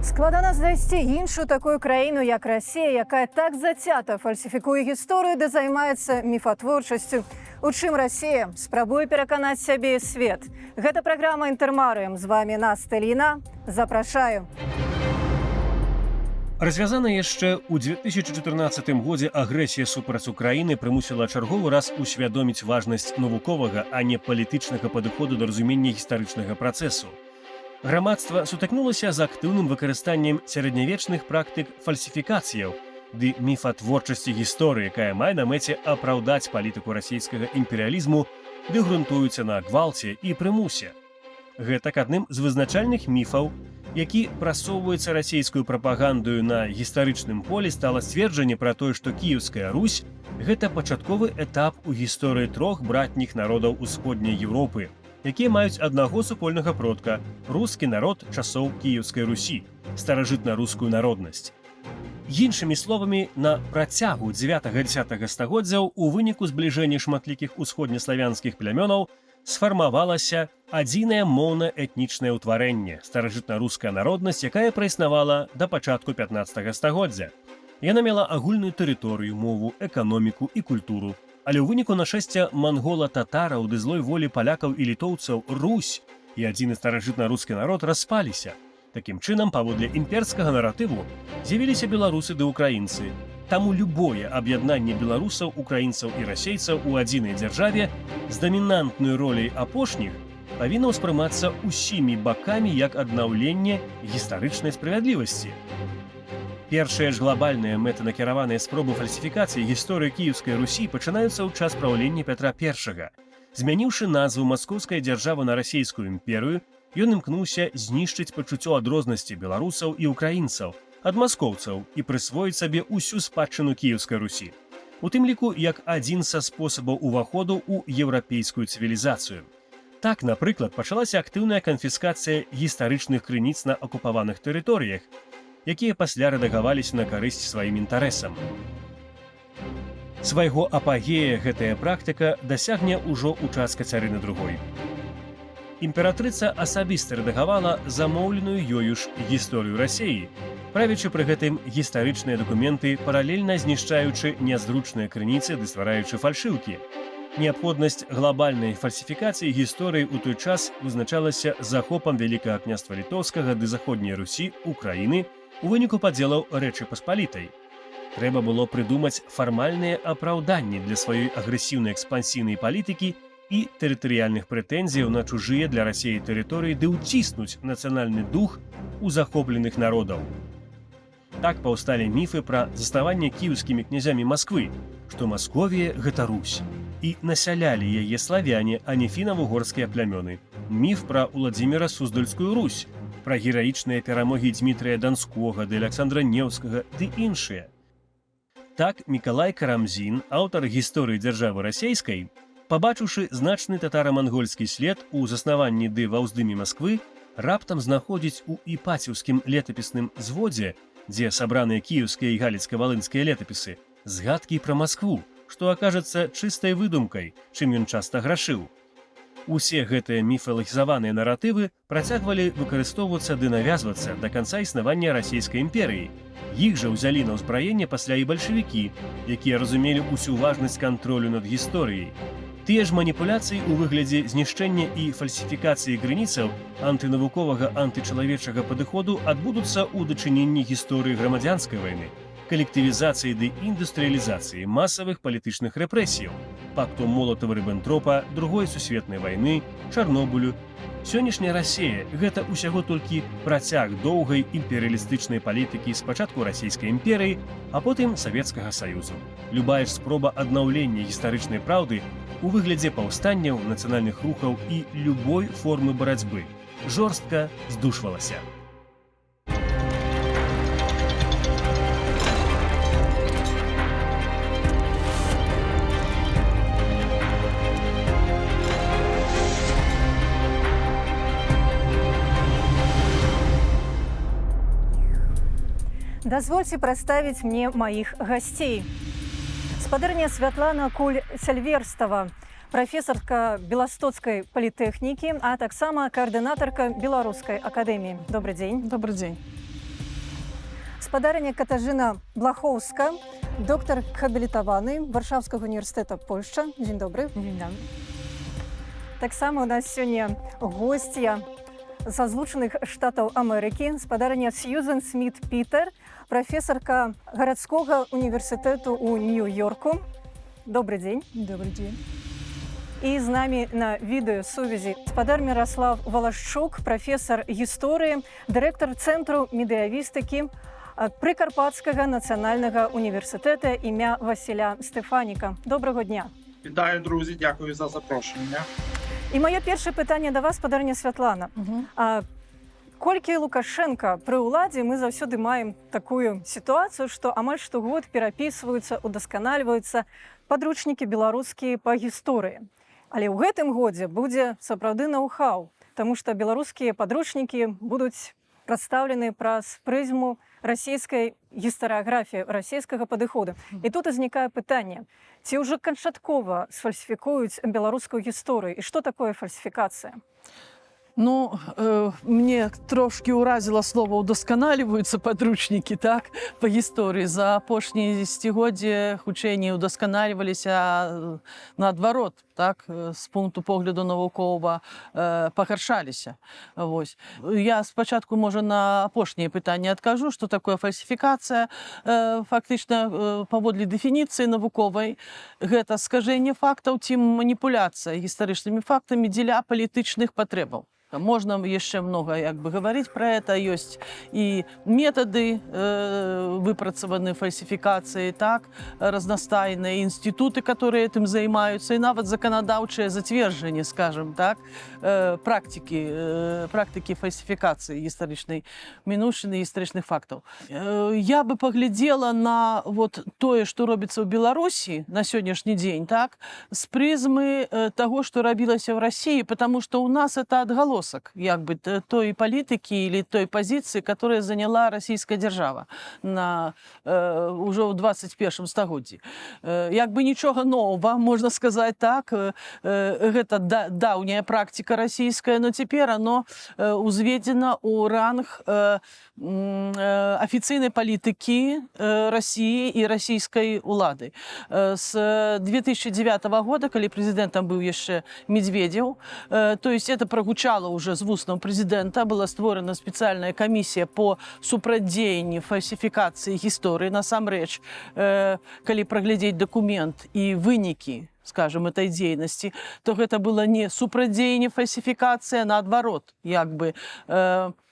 Складана знайсці іншу такую краіну, як Расія, якая так зацята фальсіфікуе гісторыю, ды займаецца міфатворчасцю. У чым Расія спрабуе пераканаць сябе і свет. Гэта праграма «Інтэрмарыум». З вами Настя Ліна. Запрашаю. Развязана яшчэ ў 2014 годзе агрэсія супраць Украіны прымусіла чарговы раз усвядоміць важнасць навуковага, а не палітычнага падыходу да разумення гістарычнага працэсу. Грамадства сутыкнулася з актыўным выкарыстаннем сярэднявечных практык фальсіфікацыяў ды міфатворчасці гісторыі, якая мае на мэце апраўдаць палітыку расійскага імперыялізму, ды грунтуецца на гвалце і прымусе. Гэтак адным з вызначальных міфаў, які прасоўваецца расійскую прапагандою на гістарычным полі, стала сцверджанне пра тое, што Кіеўская Русь – гэта пачатковы этап у гісторыі трох братніх народаў усходняй Еўропы, якія маюць аднаго супольнага продка – рускі народ часоў Кіеўскай Русі, старажытна-рускую народнасць. Іншымі словамі, на працягу 9-10 стагоддзяў у выніку збліжэння шматлікіх усходнеславянскіх плямёнаў сфармавалася адзінае моўна-этнічнае ўтварэнне – старажытна-руская народнасць, якая праіснавала да пачатку 15 стагоддзя. Яна мела агульную тэрыторыю, мову, эканоміку і культуру. Але ў выніку нашэсця мангола-татараў ды злой волі палякаў і літоўцаў Русь і адзіны старажытна-рускі народ распаліся. Такім чынам, паводле імперскага наратыву, з'явіліся беларусы ды ўкраінцы. Таму любое аб'яднанне беларусаў, украінцаў і расейцаў у адзінай дзяржаве з дамінантнай роляй апошніх павінна ўспрымацца ўсімі бакамі як аднаўленне гістарычнай справядлівасці. Першыя ж глобальныя мэтанакіраваныя спробы фальсіфікацыі гісторыі Кіеўскай Русі пачынаюцца ў час праўлення Пятра I. Змяніўшы назву маскоўскай дзяржавы на расійскую імперыю, ён імкнуўся знішчыць пачуццё адрознасці беларусаў і украінцаў ад маскоўцаў і прысвоіць сабе ўсю спадчыну Кіеўскай Русі. У тым ліку, як адзін са спосабаў уваходу ў еўрапейскую цывілізацыю. Так, напрыклад, пачалася актыўная канфіскацыя гістарычных крыніц на акупаваных тэрыторыях, якія пасля рэдагаваліся на карысць сваім інтарэсам. Свайго апагея гэтая практыка дасягне ўжо ў час Кацярыны II. Імператрыца асабіста рэдагавала замоўленую ёю ж гісторыю Расіі, правячы пры гэтым гістарычныя дакументы, паралельна знішчаючы нязручныя крыніцы ды ствараючы фальшыўкі. Неабходнасць глобальнай фальсіфікацыі гісторыі ў той час вызначалася захопам Вялікага княства Літоўскага ды заходняй Русі, Украіны, у выніку падзелаў Рэчы Паспалітай. Трэба было прыдумаць фармальныя апраўданні для сваёй агрэсіўнай экспансійнай палітыкі і тэрытарыяльных прэтэнзіяў на чужыя для Расіі тэрыторыі ды ўціснуць нацыянальны дух у захопленых народаў. Так паўсталі міфы пра заснаванне кіеўскімі князямі Масквы, што Масковія – гэта Русь, і насялялі яе славяне, а не фіна-вугорскія плямёны. Міф пра Уладзіміра Суздальскую Русь, пра гераічныя перамогі Дзмітрыя Данскога ды Аляксандра Неўскага ды іншыя. Так, Мікалай Карамзін, аўтар гісторыі дзяржавы расейскай, пабачыўшы значны татара-мангольскі след у заснаванні ды ва ўздыме Масквы, раптам знаходзіць у іпаціўскім летапісным зводзе, дзе сабраныя кіеўскія і галіцка-валынскія летапісы, згадкі пра Маскву, што акажацца чыстай выдумкай, чым ён часта грашыў. Усе гэтыя міфалагізаваныя наратывы працягвалі выкарыстоўвацца ды навязвацца да канца існавання расійскай імперыі. Іх жа ўзялі на ўзбраенне пасля і бальшавікі, якія разумелі ўсю важнасць кантролю над гісторыяй. Тыя ж маніпуляцыі ў выглядзе знішчэння і фальсіфікацыі крыніцаў антынавуковага антычалавечага падыходу адбудуцца ў дачыненні гісторыі грамадзянскай вайны, калектывізацыі ды індустрыялізацыі, масавых палітычных рэпрэсіяў, пакту Молатава-Рыббентропа, Другой сусветнай вайны, Чарнобылю. Сённяшняя Расія – гэта ўсяго толькі працяг доўгай імперыялістычнай палітыкі спачатку расійскай імперыі, а потым Савецкага Саюзу. Любая ж спроба аднаўлення гістарычнай праўды у выглядзе паўстанняў, нацыянальных рухаў і любой формы барацьбы жорстка здушвалася. Дазвольце прадставіць мне маіх гасцей. Спадарня Святлана Куль-Сяльверстава, профессорка Беластоцкой политехники, а таксама координаторка Белорусской академии. Добрый день. Добрый день. гаспадарыня Катажына Блахоўска, доктор хабілітаваны Варшаўскага універсітэта Польшча. Дзень добры. Dzień dobry. Таксама у нас сёння госця са Злучаных Штатаў Амерыкі, спадарыня Сьюзен Сміт-Пітер, прафесарка гарадскога універсітэту ў Нью-Йорку. Добрый дзень. Добрый день. І з намі на відэасувязі спадар Міраслав Валашчук, прафесар гісторыі, дырэктар Цэнтру медыявістыкі Прыкарпатскага нацыянальнага універсітэта імя Васіля Стефаніка. Доброго дня. Вітаю, друзі, дякую за запрошення. І моє перше питання до вас, спадарня Святлана. Колькі Лукашенка пры ўладзе, мы заўсёды маем такую сітуацыю, што амаль штогод перапісваюцца, удасканальваюцца падручнікі беларускія па гісторыі. Але ў гэтым годзе будзе сапраўды ноу-хау, таму што беларускія падручнікі будуць прадстаўлены праз прызму расійскай гістарыяграфіі, расійскага падыходу. І тут узнікае пытанне, ці ўжо канчаткова сфальсіфікуюць беларускую гісторыю, і што такое фальсіфікацыя? Ну, мне трошки уразило слово «удосконаливаются подручники», так, по истории. За апошние десятигодия хутчэй удосконаливались, а наадварот, так, з пункту погляду навуковага пагаршаліся. Вось. Я спачатку, можа, на апошняе пытанне адкажу, што такое фальсіфікацыя. Фактычна, паводле дэфініцыі навуковай, гэта скажэнне фактаў ці маніпуляцыя гістарычнымі фактамі дзеля палітычных патрэбаў. Можно еще много говорить про это. Есть и методы выпрацаваны фальсификации, так, разностайные институты, которые этим занимаются, и нават законодаўчае зацверджанне, скажем так, практики фальсификации историчной минувшины, историчных фактов. Я бы поглядела на вот тое, что робится в Беларуси на сегодняшний день, так, с призмы того, что робилось в России, потому что у нас это отголосок той политики или той позиции, которая заняла российская держава уже в 21 стагоддзі. Нічога нового, можно сказать так, это давняя практика российская, но теперь оно узведено у ранг официальной политики России и российской улады. С 2009 года, когда президентом был еще Медведев, то есть это прогучало уже з вуснаў президента, была створена специальная комиссия по супрацьдзеянню фальсификации гісторыі. Насамрэч, калі праглядзець документ и вынікі, скажем, этой деятельности, то это было не супрацьдзеянне фальсификация, а наадварот,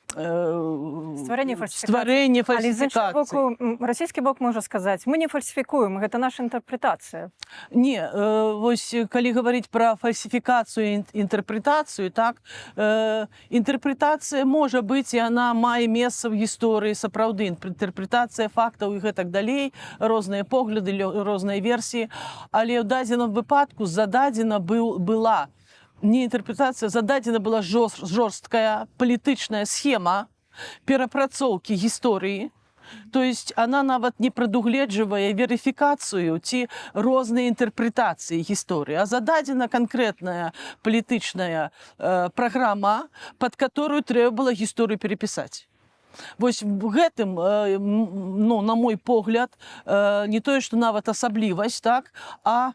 Стварэнне фальсификации. Але з іншага боку, расійскі бок можа сказаць, мы не фальсифікуем, гэта наша інтэрпрэтацыя. Не, вось, калі говорить про фальсификацию, интерпретацию, так, интерпретация может быть, и она мае месца в гісторыі, сапраўды, интерпретация фактаў і гэтак далей, розныя погляды, розныя версіі, але ў дадзеным выпадку зададзена была не интерпретация, зададзена была жорсткая палітычная схема перапрацоўкі гісторыі. То есть она нават не прадугледжвае верыфікацыю ці розныя інтэрпрэтацыі гісторыі, а зададзена конкретная палітычная праграма, под которую трэба было гісторыю перепісаць. Вось в гэтым, ну, на мой погляд, не тое, што нават асаблівасць, так, а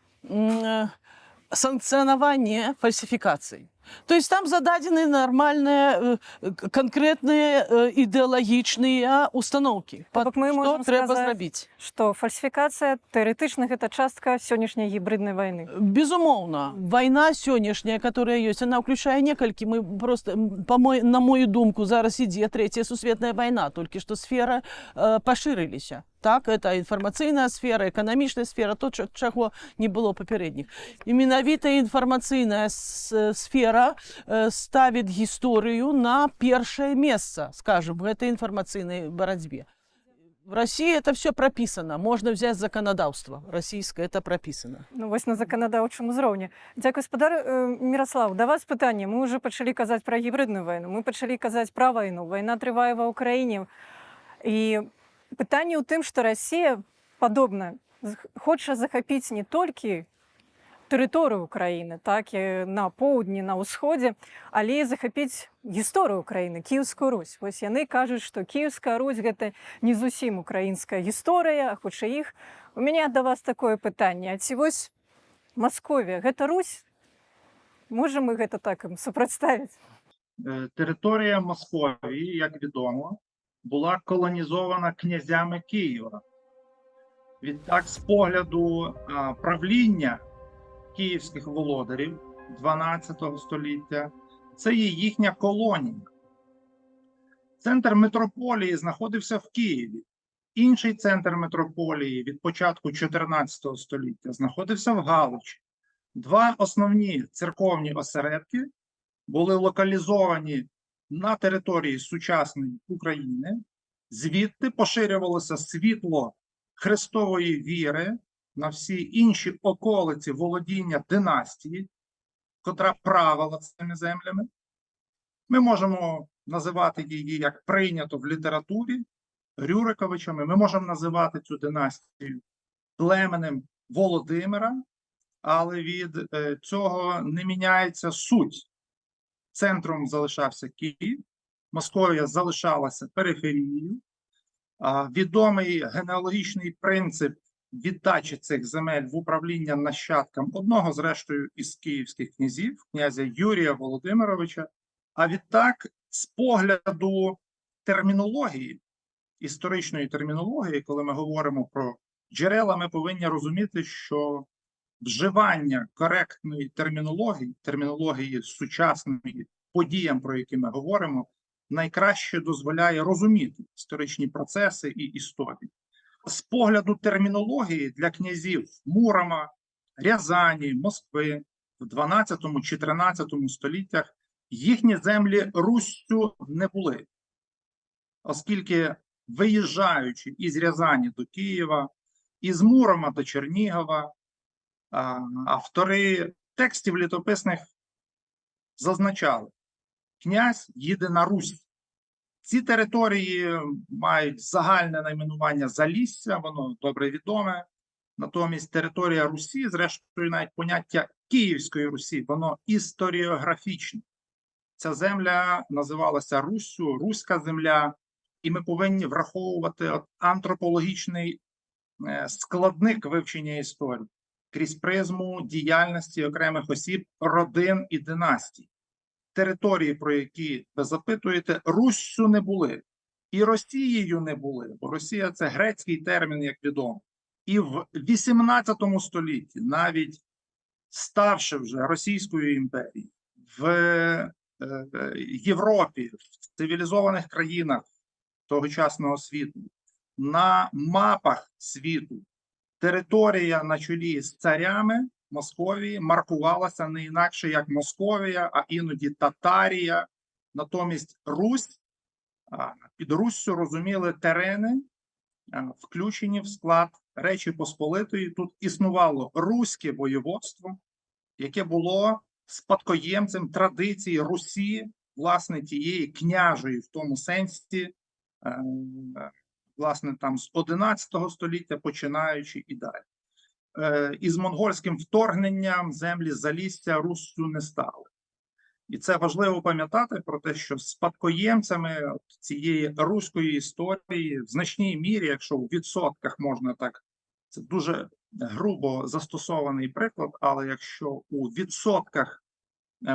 санкцыянаванне фальсификаций. То есть там зададены нормальные, конкретные ідэалагічныя установки, што трэба зрабіць. Што фальсификация тэарэтычна гэта частка сённяшняй гібридной войны. Безумоўна, война сённяшняя, которая есть, она включае некалькі, мы просто, на мою думку, зараз ідзе третья сусветная война, толькі што сфера пашырыліся. Так, это інфармацыйная сфера, эканамічная сфера, то, чаго не было папярэдніх. І менавіта інфармацыйная сфера ставіць гісторыю на першае месца, скажем, в этой информационной борьбе. В России это все прописано. Можно взять законодавство российское, это прописано. Ну, вось на законодаўчым узроўні. Дзякуй, спадар Міраслав. Да вас пытанне. Мы уже пачалі казаць пра гібридную войну, мы пачалі казаць пра вайну. Вайна трывае ва Ўкраіне. І пытанне ў тым, што Расія, падобна, хоча захапіць не толькі тэрыторыю Украіны, так і на поўдні, на ўсходзе, але і захапіць гісторыю Украіны, Кіеўскую Русь. Вось яны кажуць, што Кіеўская Русь гэта не зусім украінская гісторыя, а хутчэй іх. У мяне да вас такое пытанне: а ці вось Масковія гэта Русь? Можам мы гэта так ім супрацьставіць? Територія Московії, як відомо, була колонізована князями Києва. Відтак, з погляду правління київських володарів 12 століття, це є їхня колонія. Центр митрополії знаходився в Києві. Інший центр митрополії від початку 14 століття знаходився в Галичі. Два основні церковні осередки були локалізовані на території сучасної України. Звідти поширювалося світло Христової віри на всі інші околиці володіння династії, котра правила цими землями. Ми можемо називати її, як прийнято в літературі, Рюриковичами. Ми можемо називати цю династію племенем Володимира, але від цього не міняється суть. Центром залишався Київ, Московія залишалася периферією. Відомий генеалогічний принцип віддачі цих земель в управління нащадкам одного, зрештою, із київських князів, князя Юрія Володимировича. А відтак, з погляду термінології, історичної термінології, коли ми говоримо про джерела, ми повинні розуміти, що вживання коректної термінології сучасної подіям, про які ми говоримо, найкраще дозволяє розуміти історичні процеси і історії. З погляду термінології для князів Мурома, Рязані, Москви в 12-14 століттях їхні землі Руссю не були, оскільки, виїжджаючи із Рязані до Києва, із Мурома до Чернігова, автори текстів літописних зазначали: князь їде на Русь. Ці території мають загальне найменування Залісся, воно добре відоме. Натомість територія Русі, зрештою навіть поняття Київської Русі, воно історіографічне. Ця земля називалася Руссю, Руська земля, і ми повинні враховувати антропологічний складник вивчення історії крізь призму діяльності окремих осіб, родин і династій. Території, про які ви запитуєте, Руссю не були. І Росією не були, бо Росія – це грецький термін, як відомо. І в 18 столітті, навіть ставши вже Російською імперією, в Європі, в цивілізованих країнах тогочасного світу, на мапах світу, територія на чолі з царями Московії маркувалася не інакше, як Московія, а іноді Татарія. Натомість Русь, під Руссю розуміли терени, включені в склад Речі Посполитої. Тут існувало Руське воєводство, яке було спадкоємцем традиції Русі, власне, тієї княжої в тому сенсі, власне, там з 11 століття починаючи і далі. Із монгольським вторгненням землі Залісся Руссю не стали. І це важливо пам'ятати про те, що спадкоємцями цієї руської історії в значній мірі, якщо у відсотках можна так, це дуже грубо застосований приклад, але якщо у відсотках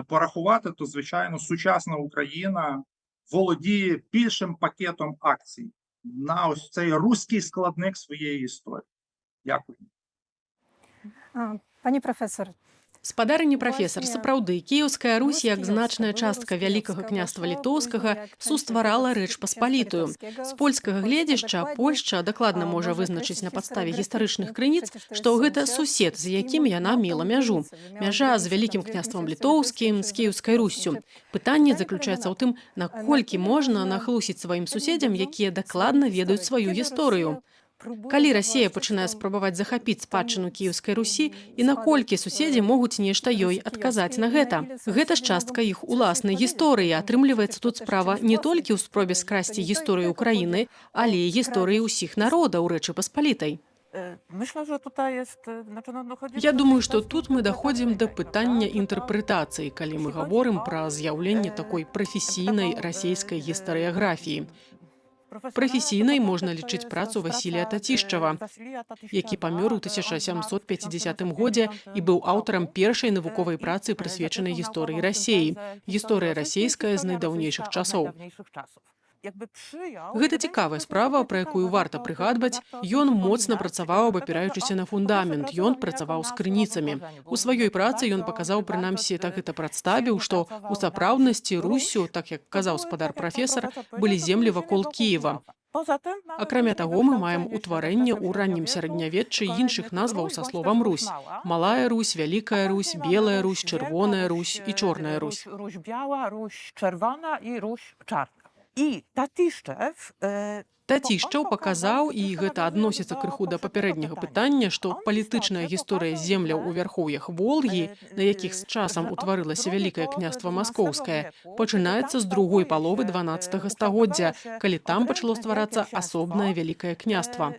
порахувати, то, звичайно, сучасна Україна володіє більшим пакетом акцій на ось цей руський складник своєї історії. Дякую. Пані професор, Спадарыня прафесар, сапраўды, Кіеўская Русь, як значная частка Вялікага княства Літоўскага, сустварала Рэч Паспалітую. З польскага гледзяшча Польшча дакладна можа вызначыць на падставе гістарычных крыніц, што гэта сусед, з якім яна мела мяжу. Мяжа з Вялікім княствам Літоўскім, з Кіеўскай Руссю. Пытанне заключаецца ў тым, наколькі можна нахлусіць сваім суседзям, якія дакладна ведаюць сваю гісторыю. Калі Расія пачынае спрабаваць захапіць спадчыну Кіеўскай Русі, і наколькі суседзі могуць нешта ёй адказаць на гэта. Гэта ж частка іх уласнай гісторыі. Атрымліваецца, тут справа не толькі ў спробе скрасці гісторыю Украіны, але і гісторыі ўсіх народаў Рэчы Паспалітай. Я думаю, што тут мы даходзім да пытання інтэрпрэтацыі, калі мы гаворым пра з'яўленне такой прафесійнай расійскай гістарыяграфіі. Прафесійнай можна лічыць працу Васілія Татішчава, які памёр у 1750 годзе і быў аўтарам першай навуковай працы, прысвечанай гісторыі Расіі. Гісторыя расійская з найдаўнейшых часоў. Гэта цікавая справа, пра якую варта прыгадваць. Ён моцна працаваў, абапіраючыся на фундамент, ён працаваў з крыніцамі. У сваёй працы ён паказаў, прынамсі, так гэта прадставіў, што ў сапраўднасці Руссю, так як казаў спадар-прафесар, былі землі вакол Кіева. Акрамя таго, мы маем утварэнне ў раннім сярэднявеччы іншых назваў са словам «Русь». Малая Русь, Вялікая Русь, Белая Русь, Чырвоная Русь і Чорная Русь. Русь biała, Русь czerwona i Русь czarna. I Tatyszczew Татішчаў паказаў, і гэта адносіцца крыху да папярэдняга пытання, што палітычная гісторыя земляў у вярхоўях Волгі, на якіх з часам утварылася Вялікае княства Маскоўскае, пачынаецца з другой паловы 12 стагоддзя, калі там пачало стварацца асобнае Вялікае княства.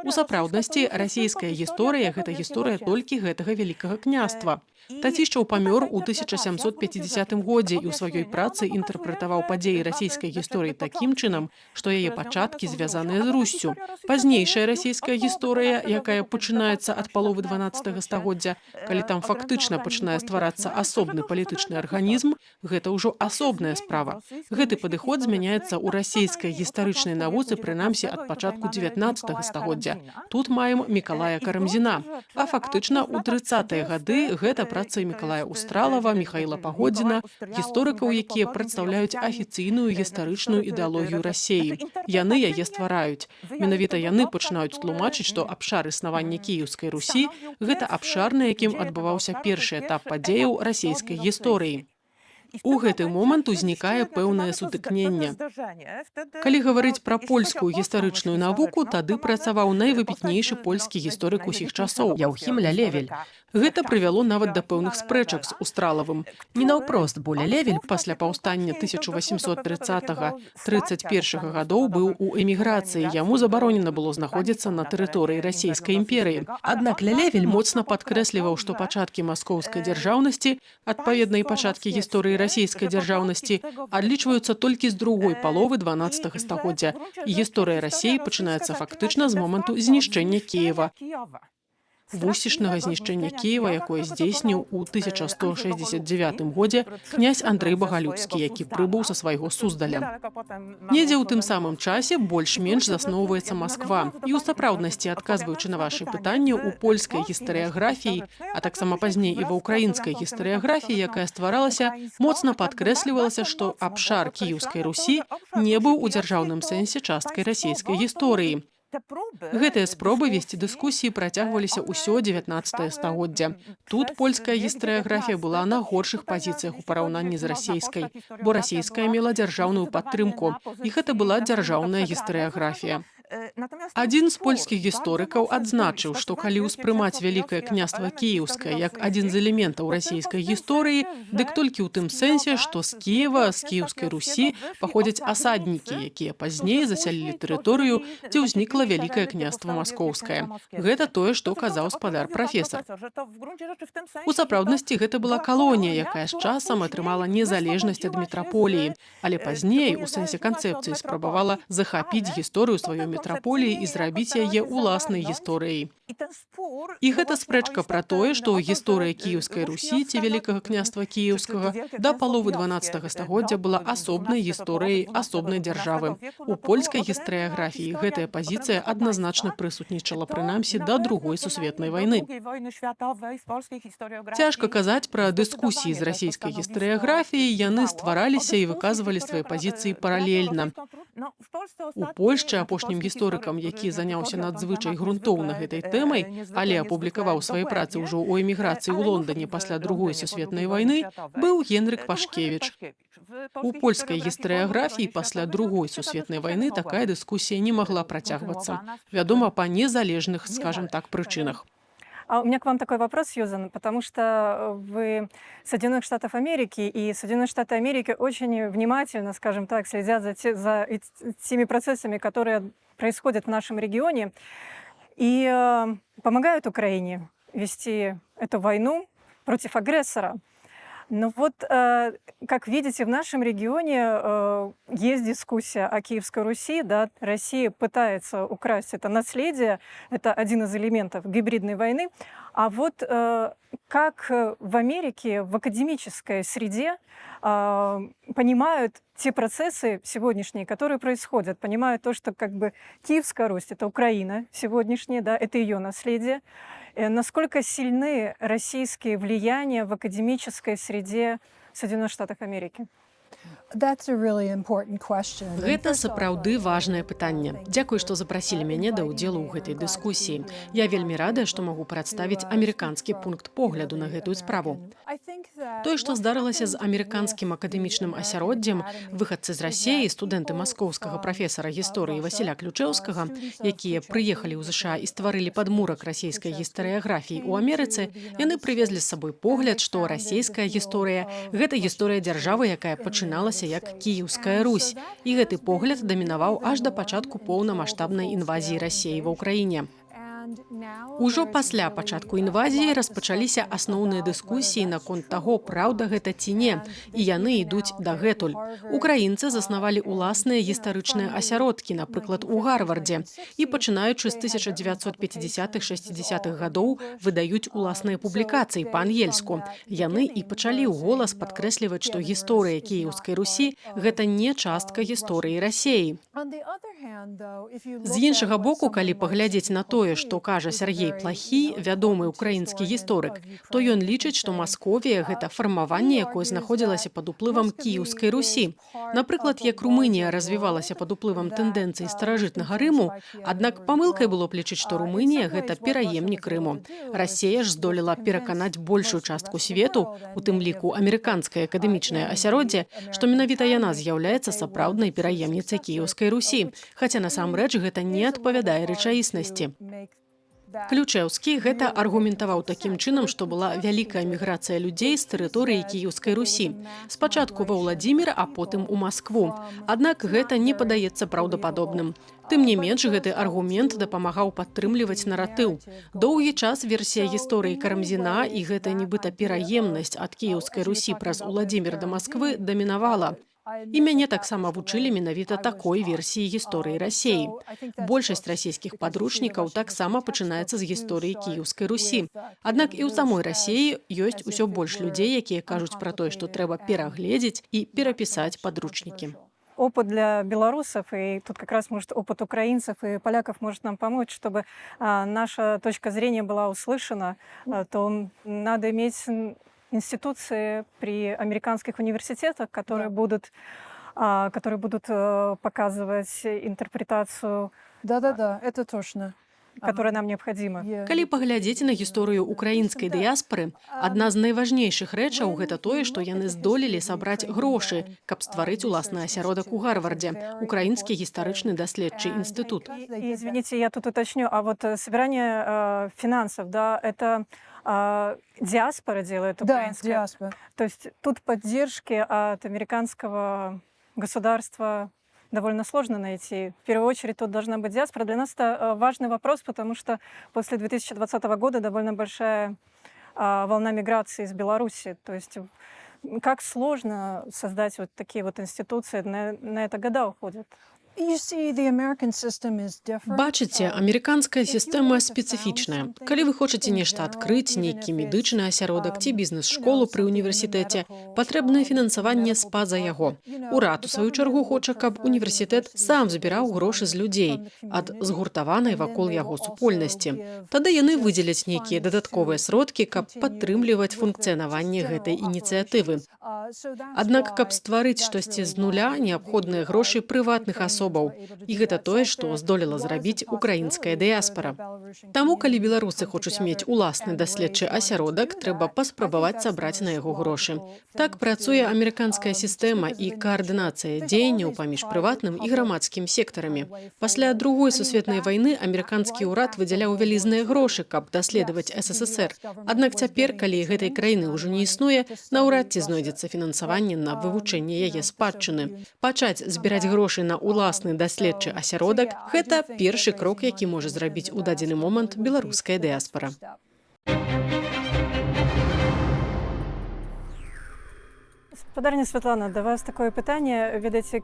У сапраўднасці, расійская гісторыя – гэта гісторыя толькі гэтага Вялікага княства. Татішчаў памёр у 1750 годзе і ў сваёй працы інтэрпрэтаваў падзеі расійскай гісторыі такім чынам, што яе пачаткі звязаныя з Руссю. Пазнейшая расійская гісторыя, якая пачынаецца ад паловы 12 стагоддзя, калі там фактычна пачынае стварацца асобны палітычны арганізм, гэта ўжо асобная справа. Гэты падыход змяняецца ў расійскай гістарычнай навуцы, прынамсі, ад пачатку 19 стагоддзя. Тут маем Мікалая Карамзіна. А фактычна ў 30-е гады гэта працы Мікалая Устралава, Міхаіла Пагодзіна, гісторыкаў, якія прадстаўляюць афіцыйную гістарычную ідэалогію Расіі. Яны яе ствараюць. Менавіта яны пачынаюць тлумачыць, што абшар існавання Кіеўскай Русі – гэта абшар, на якім адбываўся першы этап падзеяў расійскай гісторыі. У гэты момант узнікае пэўнае сутыкненне. Калі гаварыць пра польскую гістарычную навуку, тады працаваў найвыбітнейшы польскі гісторык усіх часоў – Яўхім Лялевель. Гэта прывяло нават да пэўных спрэчак з Устралавым. Не наўпрост, бо Лялевель пасля паўстання 1830-31 гадоў быў у эміграцыі, яму забаронена было знаходзіцца на тэрыторыі Расійскай імперыі. Аднак Лялевель моцна падкрэсліваў, што пачаткі маскоўскай дзяржаўнасці, адпаведна і пачаткі гісторыі расійскай дзяржаўнасці, адлічваюцца толькі з другой паловы 12 стагоддзя, і гісторыя Расіі пачынаецца фактычна з моманту знішчэння Кіева. Вусішнага знішчэння Кіева, якое здзейсніў у 1169 годзе князь Андрэй Багалюцкі, які прыбыў са свайго Суздаля. Недзе ў тым самым часе больш-менш засноўваецца Масква. І ў сапраўднасці, адказваючы на вашы пытанні, у польскай гістарыяграфіі, а таксама пазней і ва ўкраінскай гістарыяграфіі, якая стваралася, моцна падкрэслівалася, што абшар Кіеўскай Русі не быў у дзяржаўным сэнсе часткай расійскай гісторыі. Гэтыя спробы весці дыскусіі працягваліся ўсё 19 стагоддзя. Тут польская гістарыяграфія была на горшых пазіцыях у параўнанні з расійскай, бо расійская мела дзяржаўную падтрымку, і гэта была дзяржаўная гістарыяграфія. Адзін з польскіх гісторыкаў адзначыў, што калі ўспрымаць Вялікае княства Кіеўскае як адзін з элементаў расійскай гісторыі, дык толькі ў тым сэнсе, што з Кіева, з Кіеўскай Русі паходзяць асаднікі, якія пазней засялілі тэрыторыю, дзе ўзнікла Вялікае княства Маскоўскае. Гэта тое, што казаў спадар-прафесар. У сапраўднасці гэта была калонія, якая з часам атрымала незалежнасць ад метраполіі, але пазней, у сэнсе канцэпцыі, спрабавала захапіць гісторыю сваёй метраполіі і зрабіць яе уласнай гісторыяй. І гэта спрэчка пра тое, што гісторыя Кіеўскай Русі ці Вялікага княства Кіеўскага да паловы 12 стагоддзя была асобнай гісторыяй асобнай дзяржавы. У польскай гістарыяграфіі гэтая пазіцыя адназначна прысутнічала, прынамсі, да Другой сусветнай вайны. Цяжка казаць пра дыскусіі з расійскай гістарыяграфіяй, яны ствараліся і выказвалі свае пазіцыі паралельна. У Польшчы апошнім гісторыкам, які заняўся надзвычай грунтоўна гэтай тэмай, але апублікаваў свае працы ўжо ў эміграцыі ў Лондане пасля Другой сусветнай вайны, быў Генрык Пашкевіч. У польскай гістарыяграфіі пасля Другой сусветнай вайны такая дыскусія не магла працягвацца. Вядома, па незалежных, скажем так, прычынах. А у меня к вам такой вопрос, Сьюзан, потому что вы с Соединенных Штатов Америки, и Соединенные Штаты Америки очень внимательно, скажем так, следят за теми процессами, которые происходят в нашем регионе. и помогают Украине вести эту войну против агрессора. Но вот, как видите, в нашем регионе есть дискуссия о Киевской Руси. Да? Россия пытается украсть это наследие, это один из элементов гибридной войны. А вот как в Америке, в академической среде понимают те процессы сегодняшние, которые происходят, понимают то, что как бы Киевская Русь – это Украина сегодняшняя, да, это ее наследие. Насколько сильны российские влияния в академической среде Соединенных Штатов Америки? Гэта сапраўды важнае пытанне. Дзякуй, што запрасілі мяне да ўдзелу ў гэтай дыскусіі. Я вельмі радая, што магу прадставіць амерыканскі пункт погляду на гэтую справу. Тое, што здарылася з амерыканскім акадэмічным асяроддзем, выхадцы з Расіі, студэнты маскоўскага прафесара гісторыі Васіля Ключэўскага, якія прыехалі ў ЗША і стварылі падмурак расійскай гістарыяграфіі ў Амерыцы, яны прывезлі з сабой погляд, што расійская гісторыя – гэта гісторыя дзяржавы, якая пачыналася як Кіеўская Русь. І гэты погляд дамінаваў аж да пачатку поўнамаштабнай інвазіі Расіі ва ўкраіне. Ужо пасля пачатку інвазіі распачаліся асноўныя дыскусіі наконт таго, праўда гэта ці не, і яны ідуць дагэтуль. Украінцы заснавалі ўласныя гістарычныя асяродкі, напрыклад, у Гарвардзе, і пачынаючы з 1950-60-х гадоў выдаюць уласныя публікацыі па-ангельску. Яны і пачалі ў голас падкрэсліваць, што гісторыя Кіеўскай Русі – гэта не частка гісторыі Расіі. З іншага боку, калі паглядзець на тое, што кажа Сергей Плахій, вядомы ўкраінскі гісторык, то ён лічыць, што Масковія – гэта фармаванне, якое знаходзілася пад уплывам Кіеўскай Русі. Напрыклад, як Румынія развівалася пад уплывам тэндэнцый старажытнага Рыму, аднак памылкай было б лічыць, што Румынія – гэта пераемнік Рыму. Расія ж здолела пераканаць большую частку свету, у тым ліку амерыканскае акадэмічнае асяроддзе, што менавіта яна з'яўляецца сапраўднай пераемніцай Кіеўскай Русі, хаця насамрэч гэта не адпавядае рэчаіснасці. Ключэўскі гэта аргументаваў такім чынам, што была вялікая міграцыя людзей з тэрыторыі Кіеўскай Русі. Спачатку ва Ўладзімір, а потым у Маскву. Аднак гэта не падаецца праўдападобным. Тым не менш, гэты аргумент дапамагаў падтрымліваць наратыў. Доўгі час версія гісторыі Карамзіна і гэта нібыта пераемнасць ад Кіеўскай Русі праз Уладзімір да Масквы дамінавала. І мяне таксама вучылі менавіта такой версіі гісторыі Расіі. Большасць расійскіх падручнікаў таксама пачынаецца з гісторыі Кіеўскай Русі. Аднак і ў самой Расіі ёсць усё больш людзей, якія кажуць пра тое, што трэба перагледзець і перапісаць падручнікі. Опыт для белорусов, и тут как раз может опыт украинцев и поляков может нам помочь, чтобы наша точка зрения была услышана, то надо иметь институции при американских университетах, которые будут показывать интерпретацию, это точно. которая нам необходима. Калі паглядзець на гісторыю украінскай дыяспары, адна з найважнейшых рэчаў гэта тое, што яны здолелі сабраць грошы, каб стварыць уласны асяродак у Гарвардзе, украінскі гістарычны даследчы інстытут. Извините, я тут уточню, а вот собирание финансов, да, это диаспора делает украинская? Да, диаспора. То есть тут поддержки от американского государства довольно сложно найти. В первую очередь тут должна быть диаспора. Для нас это важный вопрос, потому что после 2020 года довольно большая волна миграции из Беларуси. То есть как сложно создать вот такие вот институции, на это года уходят. Бачыце, амерыканская сістэма спецыфічная. Калі вы хочаце нешта адкрыць, нейкі медычны асяродак ці бізнес-школу пры універсітэце, патрэбнае фінансаванне з-па-за яго. Урад, у сваю чаргу, хоча, каб універсітэт сам збіраў грошы з людзей ад згуртаванай вакол яго супольнасці. Тады яны выдзеляць нейкія дадатковыя сродкі, каб падтрымліваць функцыянаванне гэтай ініцыятывы. Аднак, каб стварыць штосьці з нуля, неабходныя грошы прыватных асобаў. І гэта тое, што здолела зрабіць украінская дыяспара. Таму, калі беларусы хочуць мець уласны даследчы асяродак, трэба паспрабаваць сабраць на яго грошы. Так працуе амерыканская сістэма і каардынацыя дзеянняў паміж прыватным і грамадскім сектарамі. Пасля Другой сусветнай вайны амерыканскі ўрад выдзяляў вялізныя грошы, каб даследаваць СССР. Аднак цяпер, калі гэтай краіны ўжо не існуе, наўрад ці знойдзецца фінансаванне на вывучэнне яе спадчыны. Пачаць збіраць грошы на уласны уласны даследчы асяродак, гэта першы крок, які можа зрабіць у дадзены момант беларуская дыяспара. Спадарня Святлана, да вас такое пытанне, ведаеце,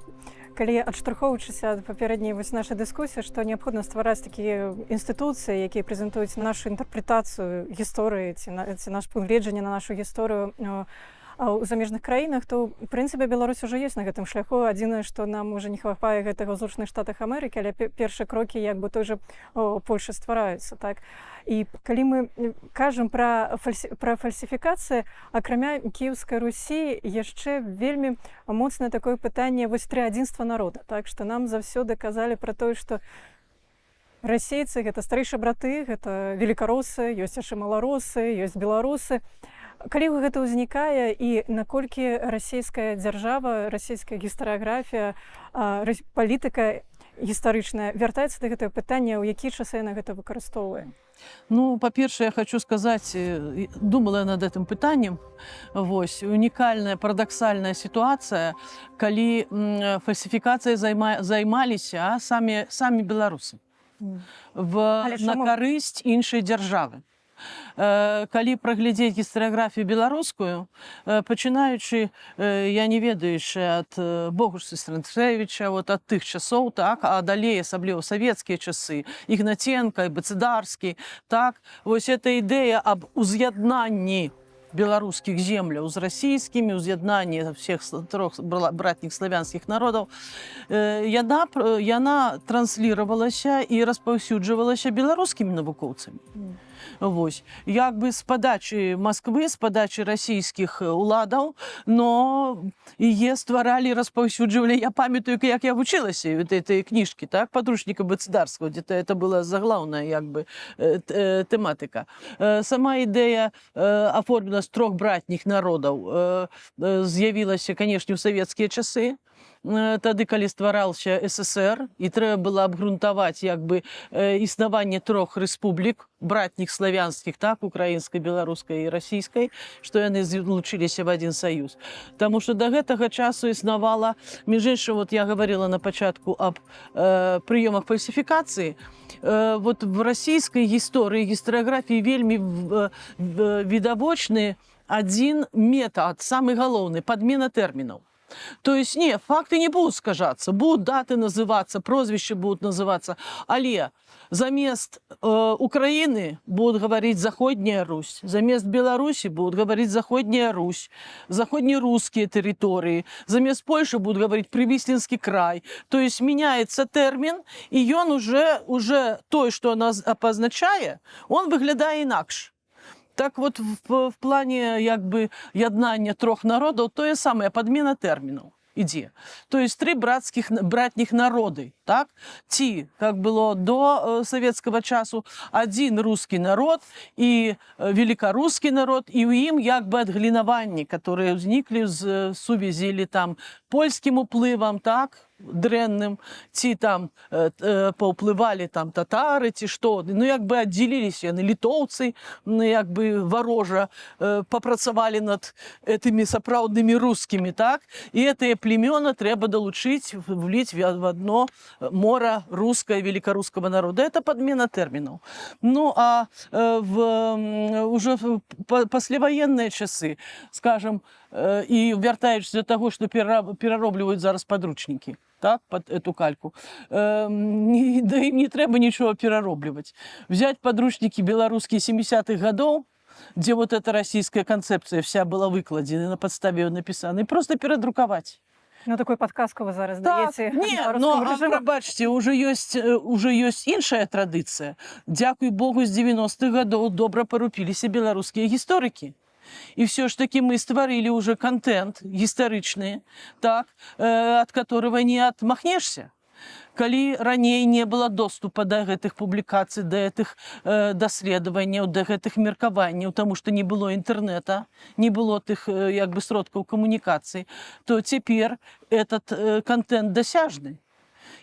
калі адштурхоўваючыся ад папярэдняй нашай дыскусіі, што неабходна ствараць такія інстытуцыі, якія прэзентуюць нашу інтэрпрэтацыю гісторыі ці наш пункт гледжання на нашу гісторыю у замежных краінах, то у прынцыпе Беларусь ужо ёсць на гэтым шляху. Адзінае, што нам уже не хапае гэтага ў Злучаных Штатах Амерыкі, але першыя крокі як бы той жа Польшы ствараюцца, так. І калі мы кажам пра фальсіфікацыі, акрамя Кіеўскай Русі яшчэ вельмі моцнае такое пытанне вось трыадзінства народа, так, што нам заўсёды казалі пра тое, што расейцы гэта старэйшыя браты, гэта велікаросы, ёсць яшчэ маларосы, ёсць беларусы. Калі гэта ўзнікае і наколькі расійская дзяржава, расійская гістарыяграфія, палітыка гістарычная вяртаецца да гэтага пытання, ў якія часы яна гэта выкарыстоўвае? Ну, по-перше, я хочу сказать, думала я над этим пытанием, вось, уникальная, парадоксальная ситуация, коли фальсификацией займались сами белорусы на корысть іншай державы. Калі праглядзець гістарыяграфію беларускую, пачынаючы, я не ведаючы ад Богуша Стрэнцевіча, вот ад тых часоў, так, а далей асабліва савецкія часы, Ігнаценка, Бацыдарскі, так, вось эта ідэя аб уз'яднанні беларускіх земляў з расійскімі, уз'яднанні всех трох братніх славянскіх народаў, яна трансліравалася і распаўсюджвалася беларускімі навукоўцамі. Вось. Як бы з падачы Масквы, з падачы расійскіх уладаў, но яе стваралі, распаўсюджвалі. Я памятаю, як я вучылася этой кніжкі, так, падручніка Бацыдарскага, где-то это была заглаўная як бы тэматыка. Сама ідэя аформлена з трох братніх народаў з'явілася, канешне, ў савецкія часы. Тады, калі ствараўся СССР, і трэба было абгрунтаваць як бы існаванне трох рэспублік, братніх славянскіх, так, украінскай, беларускай і расійскай, што яны злучыліся в адзін саюз. Таму што да гэтага часу існавала, між іншым, вот я гаварыла на пачатку аб прыёмах фальсіфікацыі, вот в расійскай гісторыі, гістарыяграфіі вельмі відавочны адзін метад, самы галоўны, падмена тэрмінаў. То есть, не, факты не будут скажаться, будут даты называться, прозвища будут называться, але замест Украины будут говорить Заходняя Русь, замест Беларуси будут говорить Заходняя Русь, заходнерусские территории, замест Польши будут говорить Привислинский край. То есть меняется термин, и он уже той, что он обозначает, он выглядает инакше. Так вот, в плане як бы яднання трох народаў тое самае, падмена тэрмінаў ідзе. То есть три братніх народы, так? Ці, как было до савецкага часу, адзін русский народ і великарусский народ, і ў ім як бы адгалінаванні, которые ўзніклі з сувязі или там польскім уплывам, так? Дрэнным, ці там паўплывалі там татары, ці што, ну як бы аддзяліліся яны, літоўцы, ну як бы варожа папрацавалі над этими сапраўднымі рускімі, так? І гэтыя племёна трэба далучыць, вліць в одно мора рускае, великарускага народа. Это падмена тэрмінаў. Ну, а уже в пасляваенныя часы, скажем, і вяртаючыся до таго, што пераробліваюць зараз падручнікі, так, под эту кальку, да им не трэба ничего пераробліваць. Взять подручники белорусские 70-х годов, где вот эта российская концепция вся была выкладена, на подставе написана, и просто перадруковать. Ну, такой подказку вы зараз Так, даеце. не, но, пробачьте, уже есть іншая традыцыя. Дзякуй Богу, з 90-х годов добра парупіліся беларускія гісторыкі. И все ж таки мы створили уже контент гістарычны, так, от которого не отмахнешься. Калі раней не было доступа до гэтых публікацый, до гэтых даследаванняў, до гэтых меркаванняў, тому что не было интернета, не было тых як бы сродкаў камунікацыі, то цяпер этот контент дасяжны.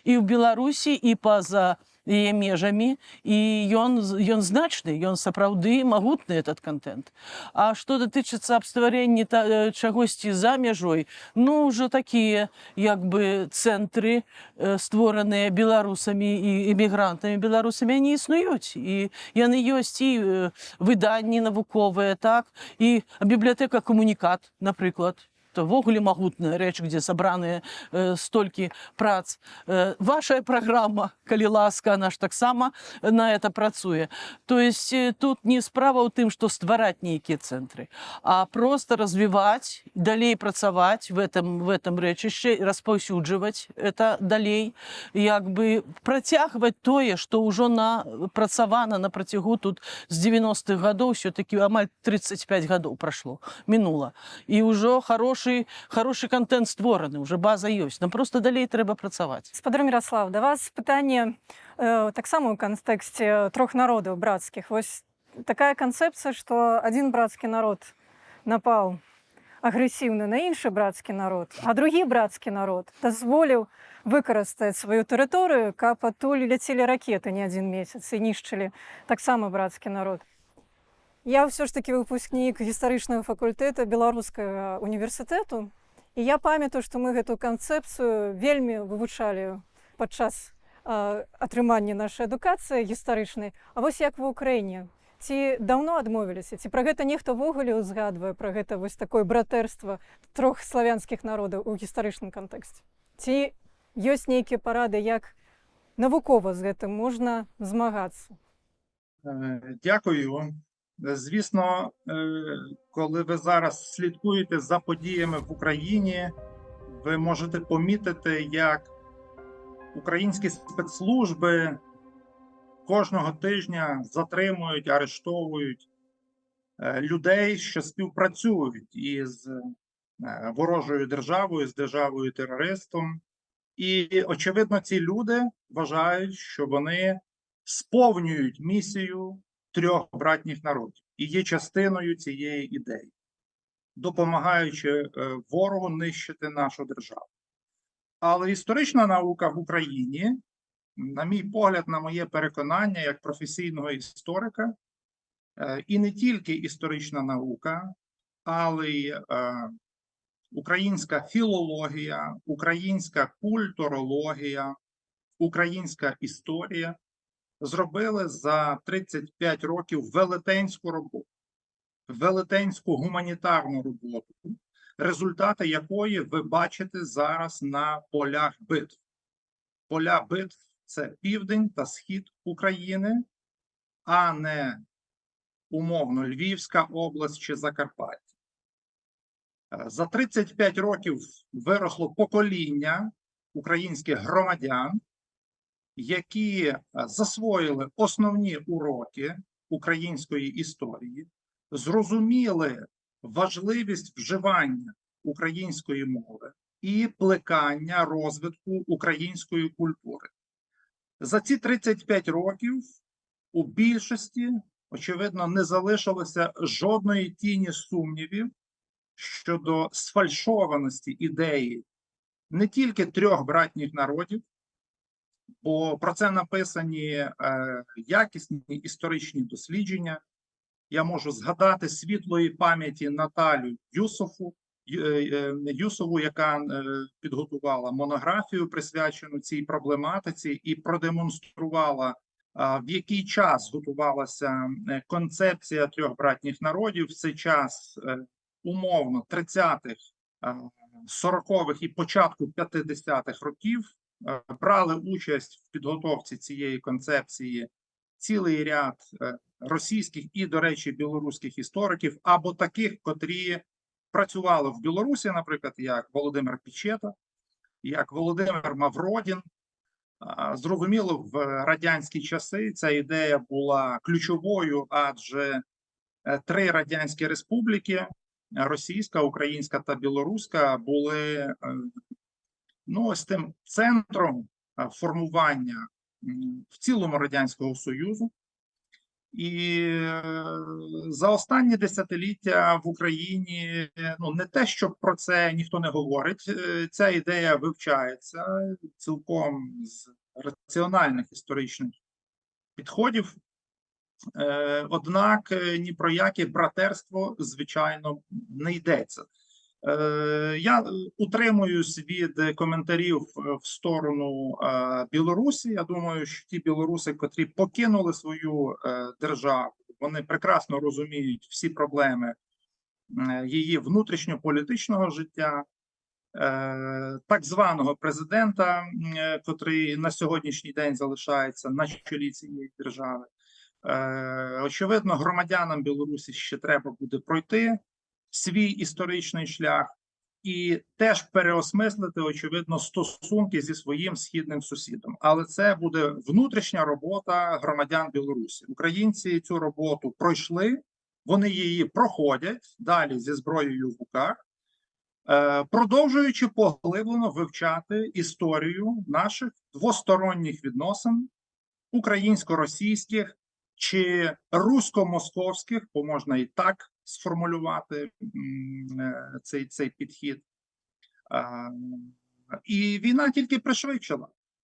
И в Беларуси, и па-за яе межамі, і ён значны, ён сапраўды магутны этот контент. А што датычыцца аб стварэнні чагосьці за мяжой, ну, ўжо такія як бы цэнтры, створаныя беларусамі і эмігрантамі беларусамі, они існуюць. І яны ёсць і выданні навуковыя, так, і бібліятэка «Камунікат», напрыклад. Это ввогуле магутная рэч, дзе сабраныя столькі прац. Ваша праграма, калі ласка, она ж таксама на это працуе. То есть тут не справа ў тым, што ствараць нейкія цэнтры, а просто развіваць, далей працаваць в этом рэчышчы, распаўсюджваць это далей, як бы працягваць тое, што ўжо працавана на працягу тут з 90-х гадоў, все-таки амаль 35 гадоў прашло, мінула. І ўжо хороший контент створаны, уже база ёсць. Нам просто далей трэба працаваць. Спадар Міраслав, да вас пытанне таксама ў кантэксце трох народаў брацкіх. Вось такая канцэпцыя, што адзін брацкі народ напаў агрэсіўна на іншы брацкі народ, а другі брацкі народ дазволіў выкарыстаць сваю тэрыторыю, каб адтуль ляцелі ракеты не адзін месяц і нішчылі таксама брацкі народ. Я ўсё ж такі выпускнік гістарычнага факультэта Беларускага універсітэту, і я памятаю, што мы гэту канцэпцыю вельмі вывучалі падчас атрымання нашай адукацыі гістарычнай. А вось як ва ўкраіне? Ці даўно адмовіліся? Ці пра гэта нехта ўвогуле ўзгадвае, пра гэта вось такое братэрства трох славянскіх народаў у гістарычным кантэксце? Ці ёсць нейкія парады, як навукова з гэтым можна змагацца? Дякую. Звісно, коли ви зараз слідкуєте за подіями в Україні, ви можете помітити, як українські спецслужби кожного тижня затримують, арештовують людей, що співпрацюють із ворожою державою, з державою-терористом. І, очевидно, ці люди вважають, що вони сповнюють місію трьох братніх народів і є частиною цієї ідеї, допомагаючи ворогу нищити нашу державу. Але історична наука в Україні, на мій погляд, на моє переконання, як професійного історика, і не тільки історична наука, але й українська філологія, українська культурологія, українська історія, зробили за 35 років велетенську роботу, велетенську гуманітарну роботу, результати якої ви бачите зараз на полях битв. Поля битв – це південь та схід України, а не умовно Львівська область чи Закарпаття. За 35 років виросло покоління українських громадян, які засвоїли основні уроки української історії, зрозуміли важливість вживання української мови і плекання розвитку української культури. За ці 35 років у більшості, очевидно, не залишилося жодної тіні сумнівів щодо сфальшованості ідеї не тільки трьох братніх народів, бо про це написані якісні історичні дослідження. Я можу згадати світлої пам'яті Наталю Юсову, яка підготувала монографію, присвячену цій проблематиці, і продемонструвала, в який час готувалася концепція трьох братніх народів. В цей час, умовно, 30-х, 40-х і початку 50-х років брали участь в підготовці цієї концепції цілий ряд російських і, до речі, білоруських істориків, або таких, котрі працювали в Білорусі, наприклад, як Володимир Пічета, як Володимир Мавродін. Зрозуміло, в радянські часи ця ідея була ключовою, адже три радянські республіки – російська, українська та білоруська – були ось тим центром формування в цілому Радянського Союзу. І за останні десятиліття в Україні, не те, що про це ніхто не говорить, ця ідея вивчається цілком з раціональних історичних підходів. Однак ні про яке братерство, звичайно, не йдеться. Я утримуюсь від коментарів в сторону Білорусі. Я думаю, що ті білоруси, котрі покинули свою державу, вони прекрасно розуміють всі проблеми її внутрішньополітичного життя, так званого президента, котрий на сьогоднішній день залишається на чолі цієї держави. Очевидно, громадянам Білорусі ще треба буде пройти свій історичний шлях і теж переосмислити, очевидно, стосунки зі своїм східним сусідом. Але це буде внутрішня робота громадян Білорусі. Українці цю роботу пройшли, вони її проходять далі зі зброєю в руках, продовжуючи поглиблено вивчати історію наших двосторонніх відносин, українсько-російських чи русько-московських, бо можна і так сформулювати цей підхід. І війна тільки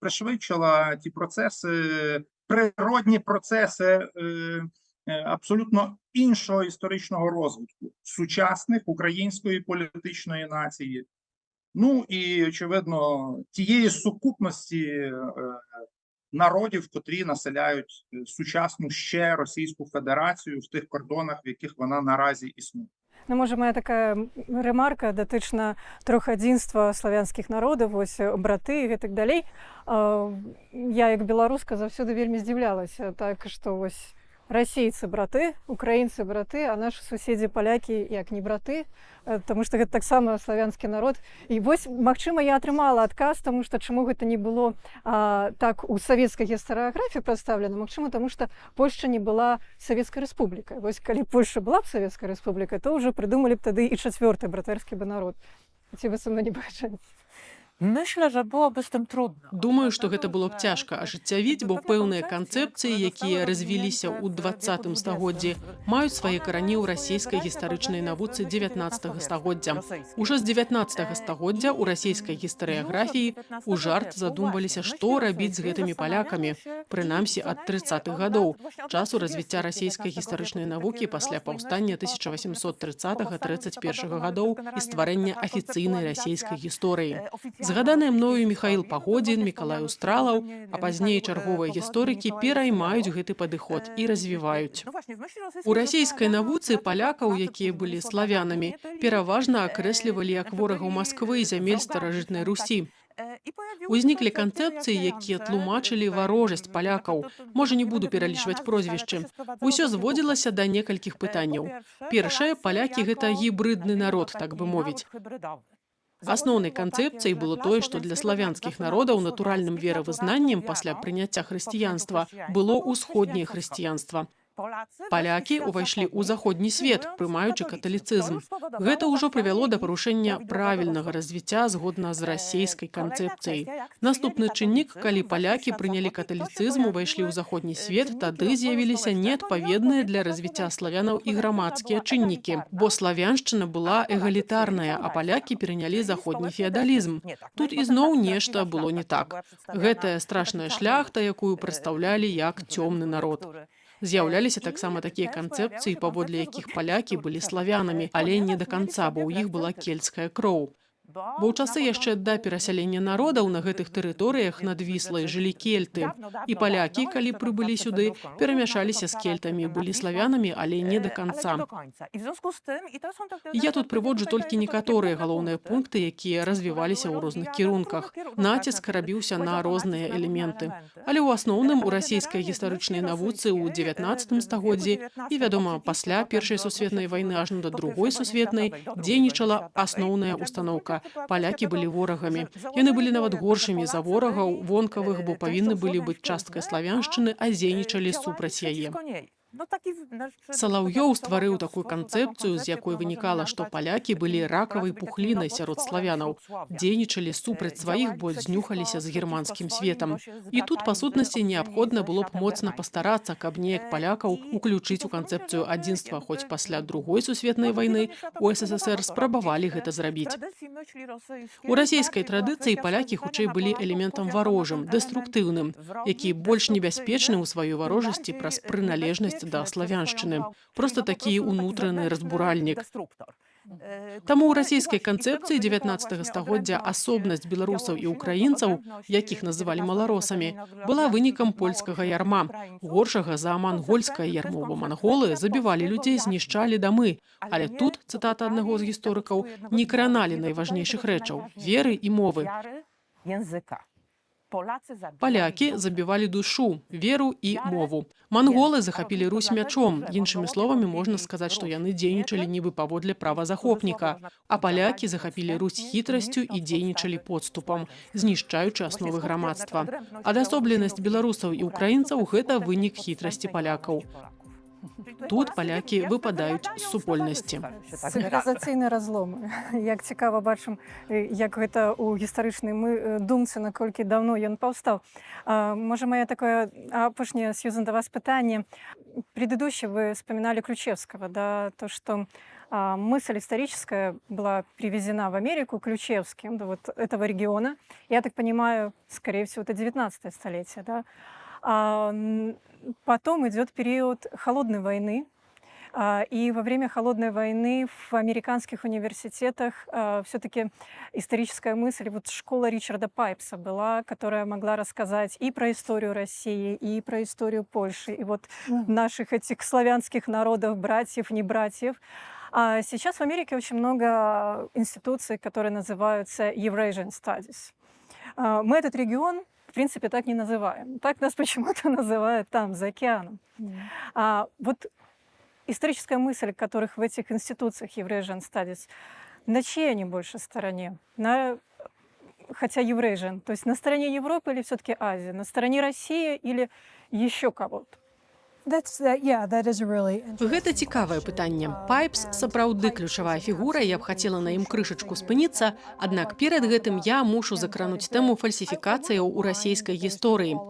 пришвидшила ті процеси, природні процеси абсолютно іншого історичного розвитку сучасних української політичної нації. Ну і, очевидно, тієї сукупності народів, котрі населяють сучасну ще Російську Федерацію в тих кордонах, в яких вона наразі існує. Ну, може, моя така ремарка датычна трохадзінства славянскіх народів, ось браты і так далей. Я, як беларуска, заўсёды вельмі здзіўлялася, так, што ось расейцы браты, украінцы браты, а наши суседзі палякі як не браты, тому што гэта таксама славянскі народ. І вось, магчыма, я атрымала адказ, тому што чаму гэта не было так у савецкай гістарыяграфіі прадстаўлена, магчыма, тому што Польшча не была савецкай рэспублікай. Вось калі Польша была б савецкай рэспублікай, то ўжо прыдумалі б тады і чацвёрты братэрскі бы народ. Ці вы са мной не пагаджаецеся? Myślę, że byłoby z tym trudno. Думаю, што гэта было б цяжка ажыццявіць, бо пэўныя канцэпцыі, якія развіліся ў 20 стагоддзі, маюць свае карані ў расійскай гістарычнай навуцы 19 стагоддзя. Ужо з 19 стагоддзя ў расійскай гістарыяграфіі у жарт задумваліся, што рабіць з гэтымі палякамі, прынамсі ад 30-х гадоў, часу развіцця расійскай гістарычнай навукі пасля паўстання 1830-31 гадоў і стварэння афіцыйнай расійскай гісторыі. Згаданыя мною Міхаіл Пагодзін, Мікалай Устралаў, а пазней чарговыя гісторыкі пераймаюць гэты падыход і развіваюць. У расійскай навуцы палякаў, якія былі славянамі, пераважна акрэслівалі як ворагаў Масквы і зямель старажытнай Русі. Узніклі канцэпцыі, якія тлумачылі варожасць палякаў. Можа, не буду пералічваць прозвішчы. Усё зводзілася да некалькіх пытанняў. Першае, палякі – гэта гібрыдны народ, так бы мовіць. Асноўнай канцэпцыяй было тое, што для славянскіх народаў натуральным веравызнаннем пасля прыняцця хрысціянства было ўсходняе хрысціянства. Палякі ўвайшлі ў заходні свет, прымаючы каталіцызм. Гэта ўжо прывяло да парушэння правільнага развіцця згодна з расейскай канцэпцыяй. Наступны чыннік, калі палякі прынялі каталіцызм, увайшлі ў заходні свет, тады з'явіліся неадпаведныя для развіцця славянаў і грамадскія чыннікі, бо славяншчына была эгалітарная, а палякі перанялі заходні феадалізм. Тут ізноў нешта было не так. Гэтая страшная шляхта, якую прадстаўлялі як цёмны народ. З'яўляліся таксама такія канцэпцыі, паводле якіх палякі былі славянамі, але не да канца, бо ў іх была кельцкая кроў. Бо ў часы яшчэ да перасялення народаў на гэтых тэрыторыях над Віслай жылі кельты. І палякі, калі прыбылі сюды, перамяшаліся з кельтамі, былі славянамі, але не да канца. Я тут прыводжу толькі некаторыя галоўныя пункты, якія развіваліся ў розных кірунках. Націск рабіўся на розныя элементы. Але ў асноўным у расійскай гістарычнай навуцы ў 19 стагоддзі і, вядома, пасля Першай сусветнай вайны ажно да Другой сусветнай дзейнічала асноўная устаноўка. Палякі былі ворагамі. Яны былі нават горшымі за ворагаў вонкавых, бо павінны былі быць часткай славяншчыны, а дзейнічалі супраць яе. Салаўёў стварыў такую канцэпцыю, з якой вынікала, што палякі былі ракавай пухлінай сярод славянаў, дзейнічалі супраць сваіх, бо знюхаліся з германскім светам. І тут, па сутнасці, неабходна было б моцна пастарацца, каб неяк палякаў уключыць у канцэпцыю адзінства, хоць пасля другой сусветнай вайны у СССР спрабавалі гэта зрабіць. У расійскай традыцыі палякі хутчэй былі элементам варожым, дэструктыўным, які больш небяспечны ў сваёй варожасці праз прыналежнасць да славяншчыны. Просто такі ўнутраны разбуральнік. Таму ў расійскай канцэпцыі 19 стагоддзя асобнасць беларусаў і украінцаў, якіх называлі маларосамі, была вынікам польскага ярма, горшага за мангольскае ярмо, бо манголы забівалі людзей, знішчалі дамы. Але тут, цытата аднаго з гісторыкаў, не краналі найважнейшых рэчаў – веры і мовы. Палякі забівалі душу, веру і мову. Манголы захапілі Русь мячом. Іншымі словамі, можна сказаць, што яны дзейнічалі нібы паводле права захопніка. А палякі захапілі Русь хітрасцю і дзейнічалі подступам, знішчаючы асновы грамадства. Адасобленасць беларусаў і украінцаў – гэта вынік хітрасці палякаў. Тут палякі выпадаюць з супольнасці. Цывілізацыйны разлом. Як цікава бачым, як гэта ў гістарычнай думцы, наколькі даўно ён паўстаў. Можа, моя такое апошняе, Сьюзан, да вас пытанне. Предыдущее вы вспоминали Ключевского, да, то, что мысль историческая была привезена в Америку Ключевским, да, вот этого региона. Я так понимаю, скорее всего, это 19 столетие, да. Потом идет период холодной войны, и во время холодной войны в американских университетах все-таки историческая мысль, вот школа Ричарда Пайпса была, которая могла рассказать и про историю России, и про историю Польши, и вот наших этих славянских народов, братьев, не братьев. А сейчас в Америке очень много институций, которые называются Eurasian Studies. Мы этот регион в принципе так не называем. Так нас почему-то называют там, за океаном. Вот историческая мысль, которых в этих институциях Eurasian Studies, на чьей они больше стороне? Хотя Eurasian, то есть на стороне Европы или все-таки Азии? На стороне России или еще кого-то? Гэта цікавае пытанне. Пайпс сапраўды ключавая фігура, я б хацела на ім крышачку спыніцца, аднак перад гэтым я мушу закрануць тэму фальсіфікацыяў у расійскай гісторыі.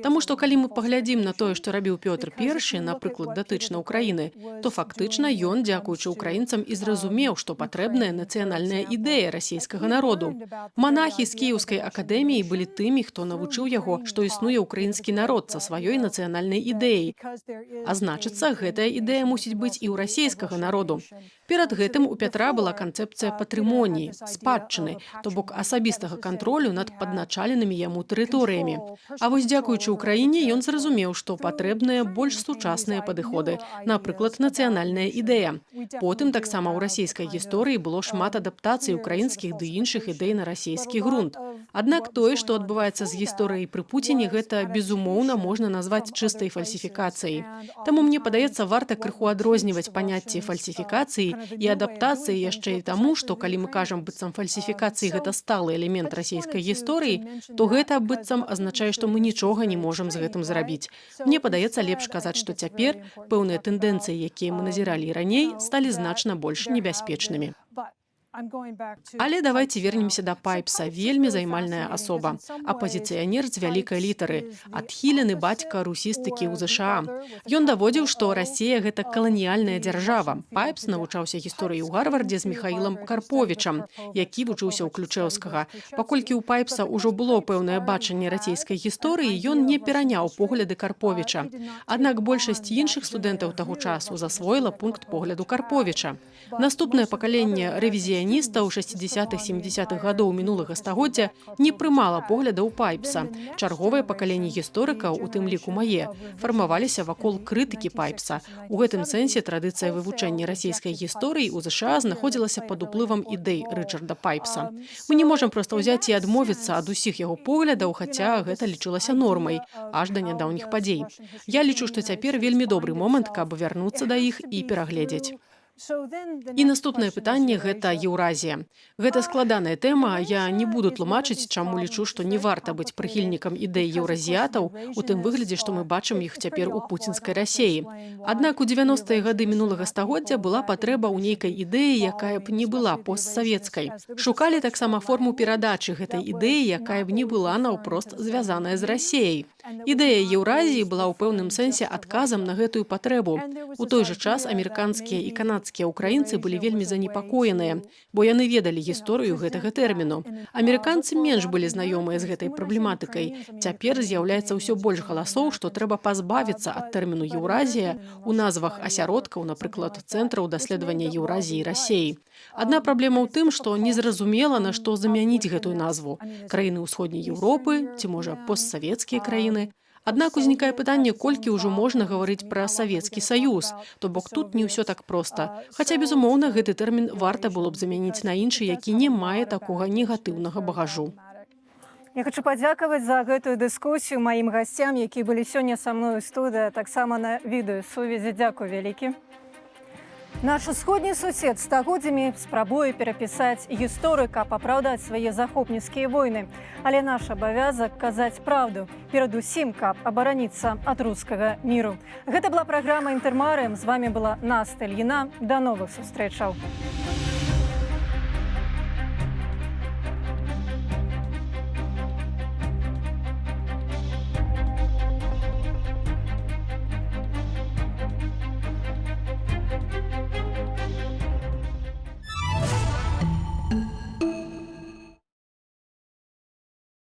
Таму што калі мы паглядзім на тое, што рабіў Пётр I, напрыклад, датычна Украіны, то фактычна ён, дзякуючы украінцам, і зразумеў, што патрэбная нацыянальная ідэя расійскага народу. Манахі з Кіеўскай акадэміі былі тымі, хто навучыў яго, што існуе ўкраінскі народ са сваёй нацыянальнай ідэяй. А значыцца, гэтая ідэя мусіць быць і ў расійскага народу. Перад гэтым у Пятра была канцэпцыя патрымоніі, спадчыны, то бок асабістага кантролю над падначаленымі яму тэрыторыямі. А вось дзякуючы Украіне ён зразумеў, што патрэбныя больш сучасныя падыходы, напрыклад, нацыянальная ідэя. Потым таксама ў расійскай гісторыі было шмат адаптацый украінскіх ды іншых ідэй на расійскі грунт. Аднак тое, што адбываецца з гісторыяй пры Пуціне, гэта, безумоўна, можна назваць чыстай фальсіфікацыяй. Таму, мне падаецца, варта крыху адрозніваць паняцці фальсіфікацыі і адаптацыі яшчэ і таму, што калі мы кажам, быццам фальсіфікацыі гэта сталы элемент расійскай гісторыі, то гэта, быццам, азначае, што мы нічога не можам з гэтым зрабіць. Мне падаецца лепш казаць, што цяпер пэўныя тэндэнцыі, якія мы назіралі і раней, сталі значна больш небяспечнымі. Але давайте вернемся да Пайпса, вельмі займальная асоба. Апазіцыянер з вялікай літары, адхілены бацька русістыкі ў ЗША. Ён даводзіў, што Расія – гэта каланіяльная дзяржава. Пайпс навучаўся гісторыі ў Гарвардзе з Міхаілам Карповічам, які вучыўся ў Ключэўскага. Паколькі ў Пайпса ўжо было пэўнае бачанне расійскай гісторыі, ён не пераняў погляды Карповіча. Аднак большасць іншых студэнтаў таго часу засвоіла пункт погляду Карповіча. Наступнае пакаленне рэвізіяністаў 60-70-х гадоў мінулага стагоддзя не прымала поглядаў Пайпса. Чарговае пакаленне гісторыкаў, у тым ліку мае, фармаваліся вакол крытыкі Пайпса. У гэтым сэнсе традыцыя вывучэння расійскай гісторыі ў ЗША знаходзілася пад уплывам ідэй Рычарда Пайпса. Мы не можам проста ўзяць і адмовіцца ад усіх яго поглядаў, хаця гэта лічылася нормай, аж да нядаўніх падзей. Я лічу, што цяпер вельмі добры момант, каб вярнуцца да іх і перагледзець. І наступнае пытанне гэта Еўразія. Гэта складаная тэма, я не буду тлумачыць, чаму лічу, што не варта быць прыхільнікам ідэй еўразіятаў у тым выглядзе, што мы бачым іх цяпер у пуцінскай Расеі. Аднак у 90-е гады мінулага стагоддзя была патрэба ў нейкай ідэі, якая б не была постсавецкай. Шукалі таксама форму перадачы гэтай ідэі, якая б не была наўпрост звязаная з Расеяй. Ідэя Еўразіі была ў пэўным сэнсе адказам на гэтую патрэбу. У той жа час амерыканскія і канадскія ўкраінцы былі вельмі занепакоеныя, бо яны ведалі гісторыю гэтага тэрміну. Амерыканцы менш былі знаёмыя з гэтай праблематыкай. Цяпер з'яўляецца ўсё больш галасоў, што трэба пазбавіцца ад тэрміну Еўразія у назвах асяродкаў, напрыклад, цэнтраў даследавання Еўразіі і Расеі. Адна праблема ў тым, што незразумела, на што замяніць гэтую назву. Краіны ўсходняй Еўропы ці, можа, постсавецкія краіны. Аднак узнікае пытанне, колькі ўжо можна гаварыць пра Савецкі Саюз, то бок тут не ўсё так проста. Хаця, безумоўна, гэты тэрмін варта было б замяніць на іншы, які не мае такога негатыўнага багажу. Я хочу падзякаваць за гэтую дыскусію маім гасцям, які былі сёння са мною ў студыі, таксама на відэасувязі. Дзякуй вялікі. Наш усходні сусед стагоддзямі спрабуе перапісаць гісторыю, каб апраўдаць свае захопніцкія войны. Але наш абавязак казаць праўду, перадусім, каб абараніцца ад рускага міру. Гэта была праграма «Інтэрмарыям». З вамі была Настя Ільіна. Да новых сустрэчаў.